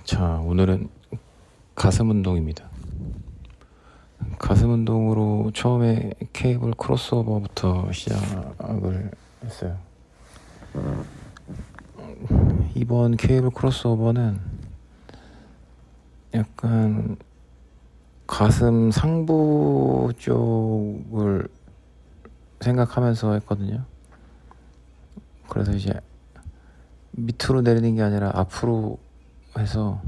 자, 오늘은 가슴 운동입니다. 가슴 운동으로 처음에 케이블 크로스오버부터 시작을 했어요. 이번 케이블 크로스오버는 약간 가슴 상부 쪽을 생각하면서 했거든요. 그래서 이제 밑으로 내리는 게 아니라 앞으로 해서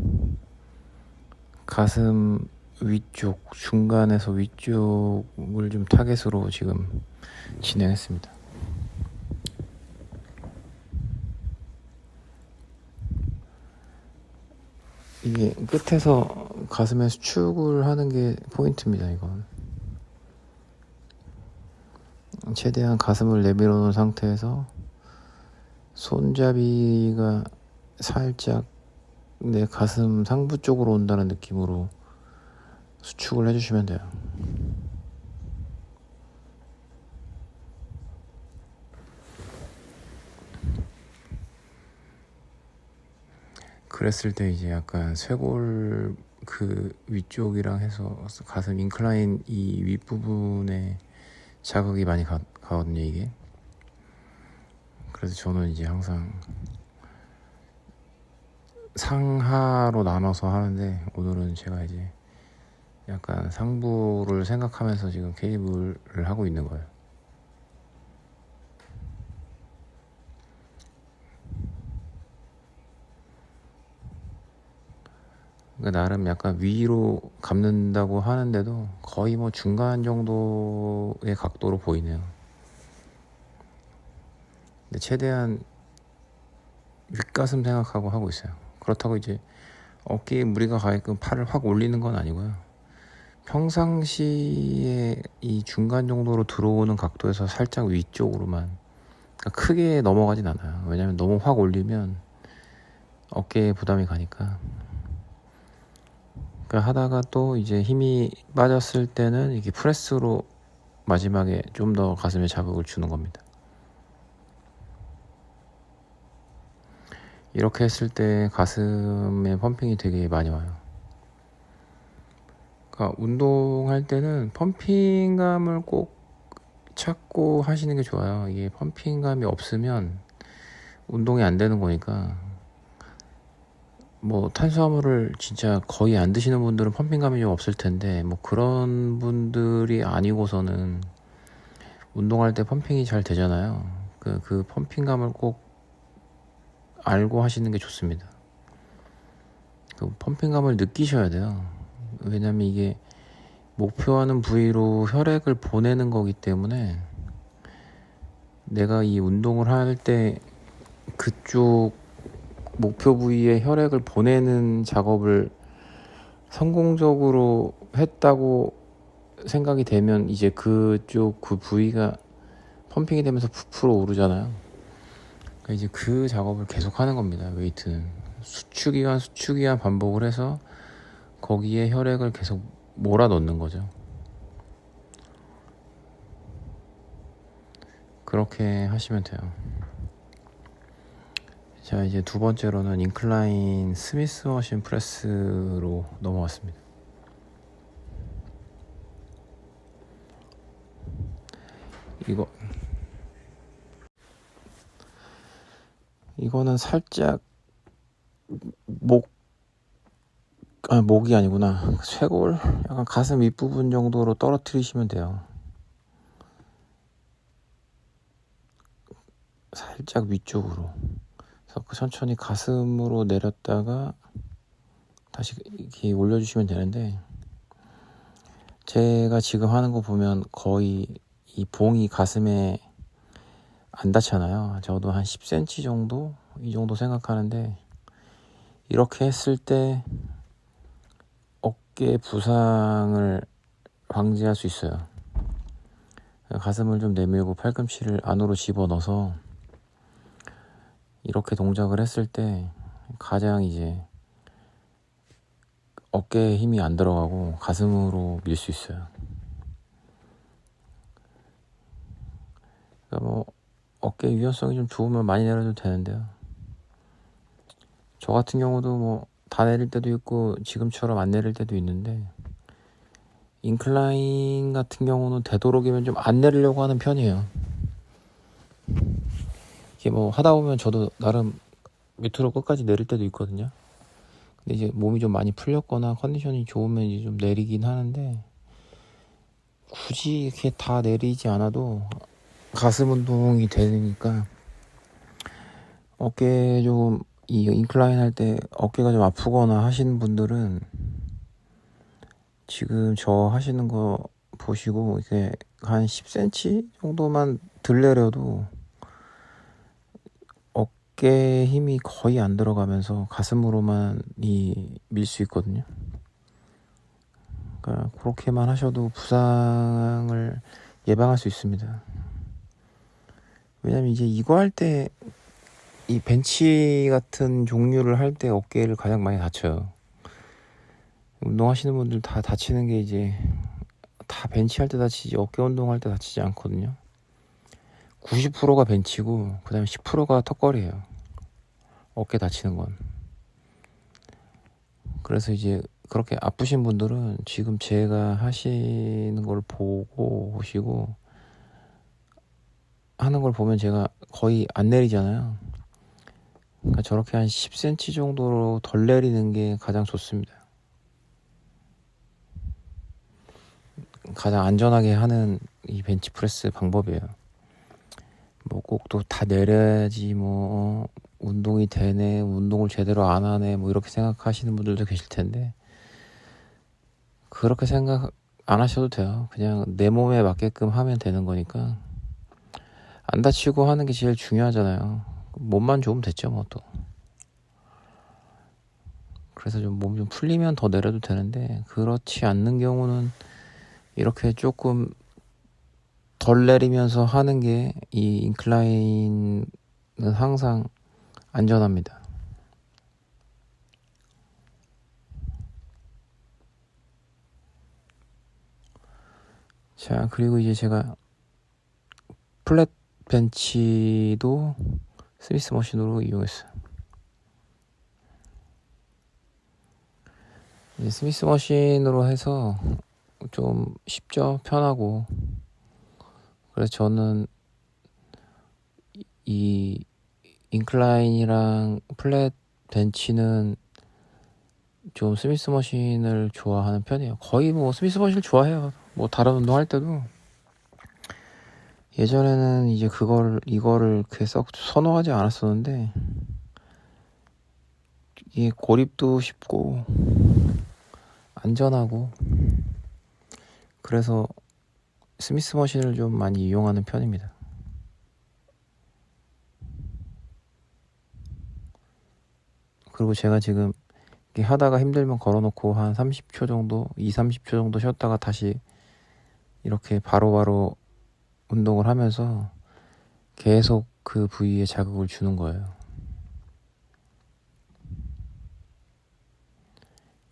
가슴 위쪽, 중간에서 위쪽을 좀 타겟으로 지금 진행했습니다. 이게 끝에서 가슴에 수축을 하는 게 포인트입니다. 이건 최대한 가슴을 내밀어 놓은 상태에서 손잡이가 살짝 내 가슴 상부 쪽으로 온다는 느낌으로 수축을 해주시면 돼요. 그랬을 때 이제 약간 쇄골 그 위쪽이랑 해서 가슴 인클라인 이 윗부분에 자극이 많이 가거든요, 이게. 그래서 저는 이제 항상 상하로 나눠서 하는데, 오늘은 제가 이제 약간 상부를 생각하면서 지금 케이블을 하고 있는 거예요. 그러니까 나름 약간 위로 감는다고 하는데도 거의 뭐 중간 정도의 각도로 보이네요. 근데 최대한 윗가슴 생각하고 하고 있어요. 그렇다고 이제 어깨에 무리가 가게끔 팔을 확 올리는 건 아니고요. 평상시에 이 중간 정도로 들어오는 각도에서 살짝 위쪽으로만, 그러니까 크게 넘어가진 않아요. 왜냐면 너무 확 올리면 어깨에 부담이 가니까. 그러니까 하다가 또 이제 힘이 빠졌을 때는 이게 프레스로 마지막에 좀 더 가슴에 자극을 주는 겁니다. 이렇게 했을 때 가슴에 펌핑이 되게 많이 와요. 그러니까 운동할 때는 펌핑감을 꼭 찾고 하시는 게 좋아요. 이게 펌핑감이 없으면 운동이 안 되는 거니까. 뭐 탄수화물을 진짜 거의 안 드시는 분들은 펌핑감이 좀 없을 텐데, 뭐 그런 분들이 아니고서는 운동할 때 펌핑이 잘 되잖아요. 그 펌핑감을 꼭 알고 하시는 게 좋습니다. 그 펌핑감을 느끼셔야 돼요. 왜냐면 이게 목표하는 부위로 혈액을 보내는 거기 때문에, 내가 이 운동을 할 때 그쪽 목표 부위에 혈액을 보내는 작업을 성공적으로 했다고 생각이 되면 이제 그쪽 그 부위가 펌핑이 되면서 부풀어 오르잖아요. 그러니까 이제 그 작업을 계속 하는 겁니다. 웨이트는 수축이한 반복을 해서 거기에 혈액을 계속 몰아 넣는 거죠. 그렇게 하시면 돼요. 자, 이제 두 번째로는 인클라인 스미스 머신 프레스로 넘어왔습니다. 이거는 살짝 목이 아니구나. 쇄골, 약간 가슴 윗부분 정도로 떨어뜨리시면 돼요. 살짝 위쪽으로. 그래서 천천히 가슴으로 내렸다가 다시 이렇게 올려주시면 되는데, 제가 지금 하는 거 보면 거의 이 봉이 가슴에 안 닿잖아요. 저도 한 10cm 정도? 이 정도 생각하는데, 이렇게 했을 때 어깨 부상을 방지할 수 있어요. 가슴을 좀 내밀고 팔꿈치를 안으로 집어넣어서 이렇게 동작을 했을 때 가장 이제 어깨에 힘이 안 들어가고 가슴으로 밀 수 있어요. 그러니까 뭐 어깨 유연성이 좀 좋으면 많이 내려도 되는데요. 저 같은 경우도 뭐 다 내릴 때도 있고 지금처럼 안 내릴 때도 있는데, 인클라인 같은 경우는 되도록이면 좀 안 내리려고 하는 편이에요. 이게 뭐 하다 보면 저도 나름 밑으로 끝까지 내릴 때도 있거든요. 근데 이제 몸이 좀 많이 풀렸거나 컨디션이 좋으면 이제 좀 내리긴 하는데, 굳이 이렇게 다 내리지 않아도 가슴 운동이 되니까, 어깨 좀 이 인클라인 할 때 어깨가 좀 아프거나 하시는 분들은 지금 저 하시는 거 보시고 이게 한 10cm 정도만 들 내려도 어깨에 힘이 거의 안 들어가면서 가슴으로만 밀 수 있거든요. 그러니까 그렇게만 하셔도 부상을 예방할 수 있습니다. 왜냐면 이제 이거 할 때, 이 벤치 같은 종류를 할 때 어깨를 가장 많이 다쳐요. 운동하시는 분들 다 다치는 게 이제 다 벤치 할 때 다치지 어깨 운동할 때 다치지 않거든요. 90%가 벤치고 그 다음에 10%가 턱걸이에요. 어깨 다치는 건. 그래서 이제 그렇게 아프신 분들은 지금 제가 하시는 걸 보시고 하는 걸 보면 제가 거의 안 내리잖아요. 그러니까 저렇게 한 10cm 정도로 덜 내리는 게 가장 좋습니다. 가장 안전하게 하는 이 벤치프레스 방법이에요. 뭐 꼭 또 다 내려야지 뭐 운동이 되네, 운동을 제대로 안 하네, 뭐 이렇게 생각하시는 분들도 계실 텐데, 그렇게 생각 안 하셔도 돼요. 그냥 내 몸에 맞게끔 하면 되는 거니까. 안 다치고 하는 게 제일 중요하잖아요. 몸만 좋으면 됐죠 뭐 또. 그래서 좀 몸 좀 풀리면 더 내려도 되는데, 그렇지 않는 경우는 이렇게 조금 덜 내리면서 하는 게 이 인클라인은 항상 안전합니다. 자, 그리고 이제 제가 플랫 벤치도 스미스 머신으로 이용했어요. 이제 스미스 머신으로 해서 좀 쉽죠, 편하고. 그래서 저는 이 인클라인이랑 플랫 벤치는 좀 스미스 머신을 좋아하는 편이에요. 거의 뭐 스미스 머신을 좋아해요. 뭐 다른 운동 할 때도. 예전에는 이제 이거를 그렇게 썩 선호하지 않았었는데, 이게 고립도 쉽고 안전하고, 그래서 스미스 머신을 좀 많이 이용하는 편입니다. 그리고 제가 지금 이렇게 하다가 힘들면 걸어놓고 한 30초 정도, 30초 정도 쉬었다가 다시 이렇게 바로바로 운동을 하면서 계속 그 부위에 자극을 주는 거예요.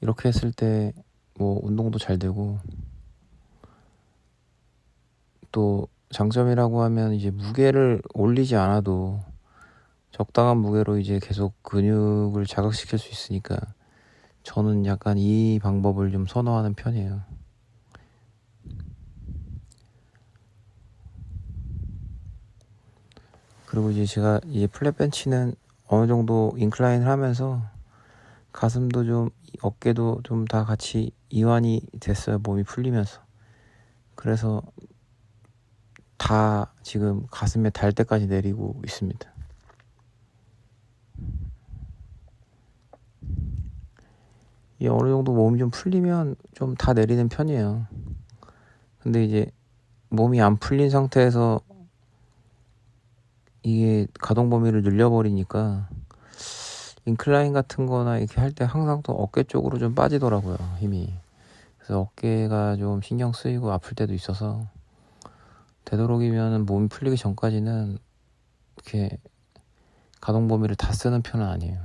이렇게 했을 때 뭐 운동도 잘 되고, 또 장점이라고 하면 이제 무게를 올리지 않아도 적당한 무게로 이제 계속 근육을 자극시킬 수 있으니까 저는 약간 이 방법을 좀 선호하는 편이에요. 그리고 이제 제가 이제 플랫 벤치는 어느 정도 인클라인을 하면서 가슴도 좀 어깨도 좀 다 같이 이완이 됐어요. 몸이 풀리면서. 그래서 다 지금 가슴에 닿을 때까지 내리고 있습니다. 이 어느 정도 몸이 좀 풀리면 좀 다 내리는 편이에요. 근데 이제 몸이 안 풀린 상태에서 이게 가동 범위를 늘려버리니까 인클라인 같은 거나 이렇게 할 때 항상 또 어깨 쪽으로 좀 빠지더라고요, 힘이. 그래서 어깨가 좀 신경 쓰이고 아플 때도 있어서 되도록이면 몸이 풀리기 전까지는 이렇게 가동 범위를 다 쓰는 편은 아니에요.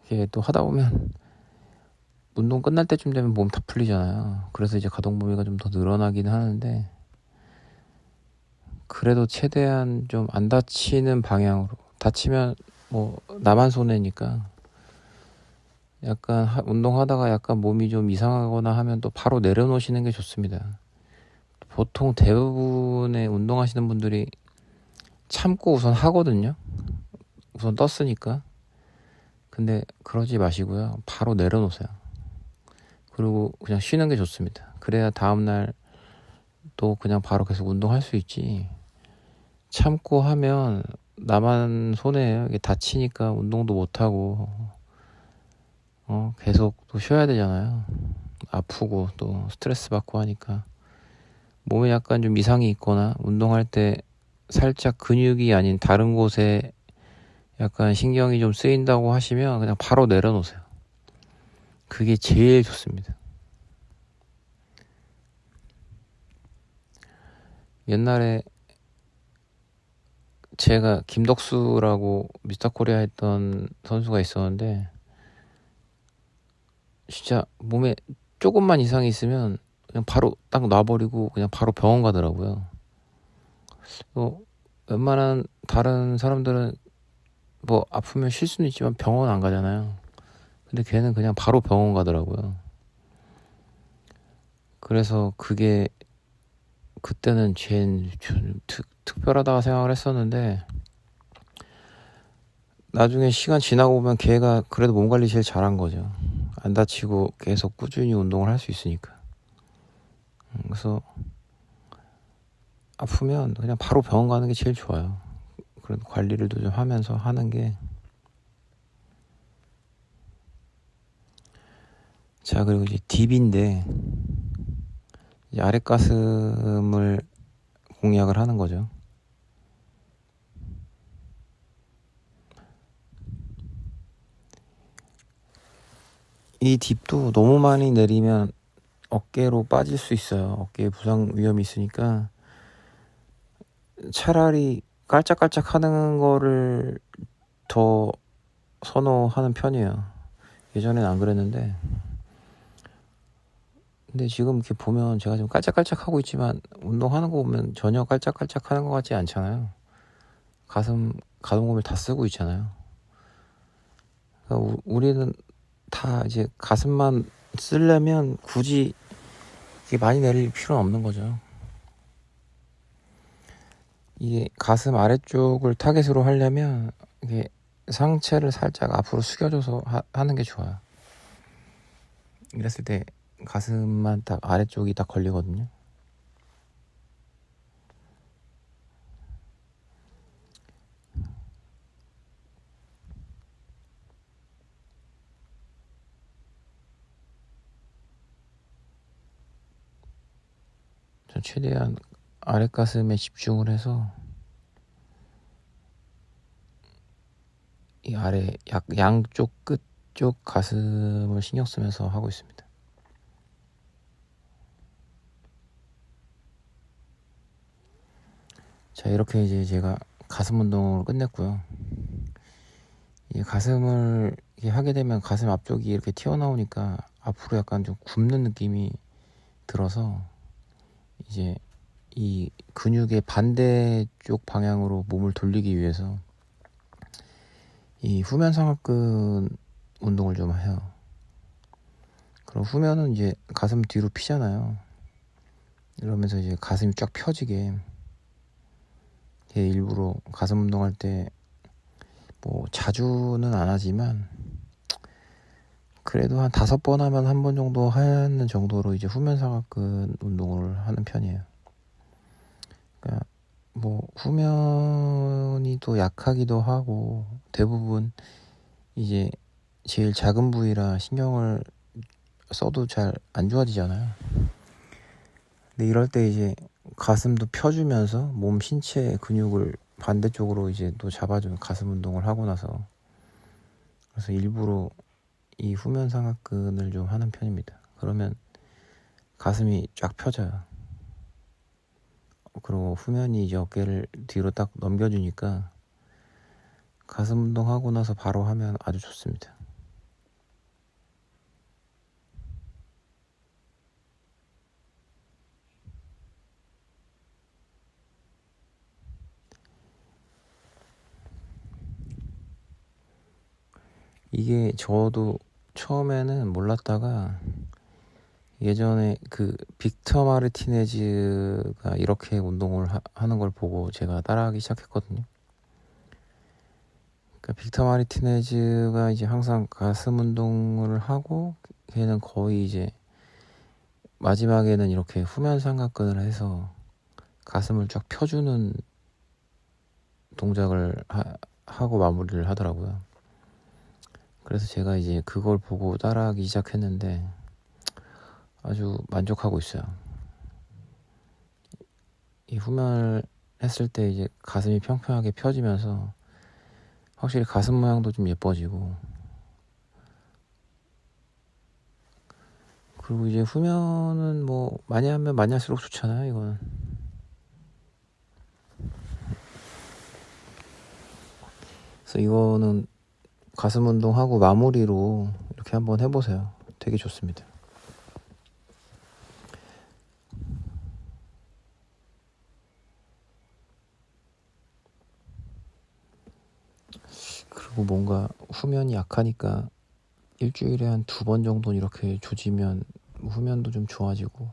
이게 또 하다 보면 운동 끝날 때쯤 되면 몸 다 풀리잖아요. 그래서 이제 가동 범위가 좀 더 늘어나긴 하는데, 그래도 최대한 좀 안 다치는 방향으로. 다치면 뭐 나만 손해니까 약간 운동하다가 약간 몸이 좀 이상하거나 하면 또 바로 내려놓으시는 게 좋습니다. 보통 대부분의 운동하시는 분들이 참고 우선 하거든요. 우선 떴으니까. 근데 그러지 마시고요. 바로 내려놓으세요. 그리고 그냥 쉬는 게 좋습니다. 그래야 다음날 또 그냥 바로 계속 운동할 수 있지. 참고 하면 나만 손해예요. 이게 다치니까 운동도 못하고, 계속 또 쉬어야 되잖아요. 아프고 또 스트레스 받고 하니까. 몸에 약간 좀 이상이 있거나 운동할 때 살짝 근육이 아닌 다른 곳에 약간 신경이 좀 쓰인다고 하시면 그냥 바로 내려놓으세요. 그게 제일 좋습니다. 옛날에 제가 김덕수라고 미스터 코리아 했던 선수가 있었는데 진짜 몸에 조금만 이상이 있으면 그냥 바로 딱 놔버리고 그냥 바로 병원 가더라고요. 웬만한 다른 사람들은 뭐 아프면 쉴 수는 있지만 병원 안 가잖아요. 근데 걔는 그냥 바로 병원 가더라고요. 그래서 그게 그때는 제일 특별하다고 생각을 했었는데 나중에 시간 지나고 보면 걔가 그래도 몸 관리 제일 잘한 거죠. 안 다치고 계속 꾸준히 운동을 할 수 있으니까. 그래서 아프면 그냥 바로 병원 가는 게 제일 좋아요. 그런 관리를 좀 하면서 하는 게. 자, 그리고 이제 딥인데 이제 아랫 가슴을 공략을 하는 거죠. 이 딥도 너무 많이 내리면 어깨로 빠질 수 있어요. 어깨에 부상 위험이 있으니까 차라리 깔짝깔짝 하는 거를 더 선호하는 편이에요. 예전엔 안 그랬는데 근데 지금 이렇게 보면 제가 좀 깔짝깔짝 하고 있지만 운동하는 거 보면 전혀 깔짝깔짝 하는 것 같지 않잖아요. 가동범위를 다 쓰고 있잖아요. 그러니까 우리는 다 이제 가슴만 쓰려면 굳이 이게 많이 내릴 필요는 없는 거죠. 이게 가슴 아래쪽을 타겟으로 하려면 이게 상체를 살짝 앞으로 숙여줘서 하는 게 좋아요. 이랬을 때 가슴만 딱 아래쪽이 딱 걸리거든요. 전 최대한 아래 가슴에 집중을 해서 이 아래 양쪽 끝쪽 가슴을 신경 쓰면서 하고 있습니다. 자, 이렇게 이제 제가 가슴 운동을 끝냈고요. 이 가슴을 이렇게 하게 되면 가슴 앞쪽이 이렇게 튀어나오니까 앞으로 약간 좀 굽는 느낌이 들어서 이제 이 근육의 반대쪽 방향으로 몸을 돌리기 위해서 이 후면 상하근 운동을 좀 해요. 그럼 후면은 이제 가슴 뒤로 피잖아요. 이러면서 이제 가슴이 쫙 펴지게 일부러 가슴 운동할 때 뭐 자주는 안 하지만 그래도 한 5번 하면 한 번 정도 하는 정도로 이제 후면 상하근 운동을 하는 편이에요. 그러니까 뭐 후면이 또 약하기도 하고 대부분 이제 제일 작은 부위라 신경을 써도 잘 안 좋아지잖아요. 근데 이럴 때 이제 가슴도 펴주면서 몸 신체 근육을 반대쪽으로 이제 또 잡아주는 가슴 운동을 하고 나서 그래서 일부러 이 후면 상하근을 좀 하는 편입니다. 그러면 가슴이 쫙 펴져요. 그리고 후면이 이제 어깨를 뒤로 딱 넘겨주니까 가슴 운동하고 나서 바로 하면 아주 좋습니다. 이게 저도 처음에는 몰랐다가 예전에 그 빅터 마르티네즈가 이렇게 운동을 하는 걸 보고 제가 따라하기 시작했거든요. 그러니까 빅터 마르티네즈가 이제 항상 가슴 운동을 하고 걔는 거의 이제 마지막에는 이렇게 후면 삼각근을 해서 가슴을 쫙 펴주는 동작을 하고 마무리를 하더라고요. 그래서 제가 이제 그걸 보고 따라하기 시작했는데 아주 만족하고 있어요. 이 후면을 했을 때 이제 가슴이 평평하게 펴지면서 확실히 가슴 모양도 좀 예뻐지고, 그리고 이제 후면은 뭐 많이 하면 많이 할수록 좋잖아요, 이거는. 그래서 이거는 가슴 운동하고 마무리로 이렇게 한번 해보세요. 되게 좋습니다. 그리고 뭔가 후면이 약하니까 일주일에 한 2번 정도는 이렇게 조지면 후면도 좀 좋아지고,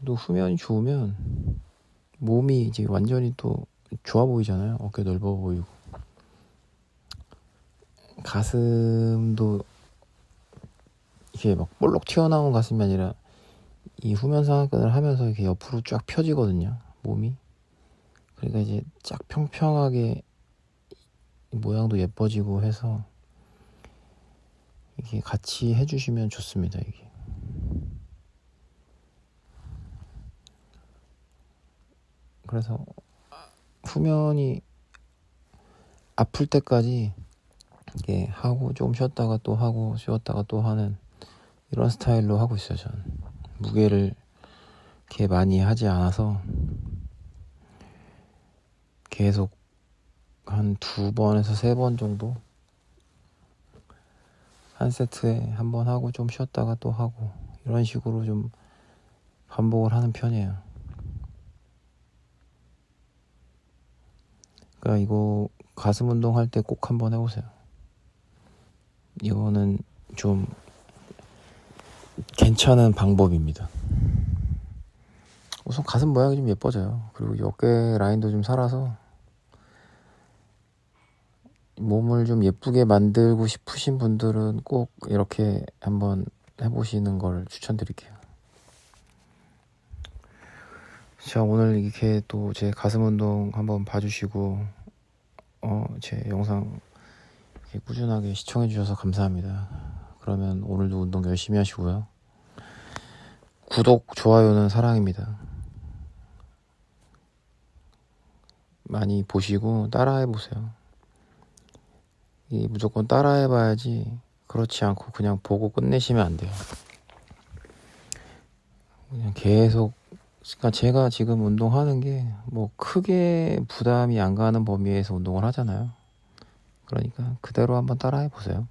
또 후면이 좋으면 몸이 이제 완전히 또 좋아 보이잖아요. 어깨 넓어 보이고 가슴도 이게 막 볼록 튀어나온 가슴이 아니라 이 후면 상하근을 하면서 이렇게 옆으로 쫙 펴지거든요, 몸이. 그러니까 이제 쫙 평평하게 모양도 예뻐지고 해서 이게 같이 해주시면 좋습니다. 이게 그래서 후면이 아플 때까지 이렇게 하고 좀 쉬었다가 또 하고 쉬었다가 또 하는 이런 스타일로 하고 있어요. 저는 무게를 이렇게 많이 하지 않아서 계속 한 2번에서 3번 정도 한 세트에 한 번 하고 좀 쉬었다가 또 하고 이런 식으로 좀 반복을 하는 편이에요. 그러니까 이거 가슴 운동 할 때 꼭 한번 해보세요. 이거는 좀 괜찮은 방법입니다. 우선 가슴 모양이 좀 예뻐져요. 그리고 어깨 라인도 좀 살아서 몸을 좀 예쁘게 만들고 싶으신 분들은 꼭 이렇게 한번 해보시는 걸 추천드릴게요. 자, 오늘 이렇게 또 제 가슴 운동 한번 봐주시고 제 영상 이렇게 꾸준하게 시청해 주셔서 감사합니다. 그러면 오늘도 운동 열심히 하시고요. 구독, 좋아요는 사랑입니다. 많이 보시고 따라해 보세요. 이 무조건 따라해 봐야지, 그렇지 않고 그냥 보고 끝내시면 안 돼요. 그냥 계속, 그러니까 제가 지금 운동하는 게 뭐 크게 부담이 안 가는 범위에서 운동을 하잖아요. 그러니까 그대로 한번 따라해 보세요.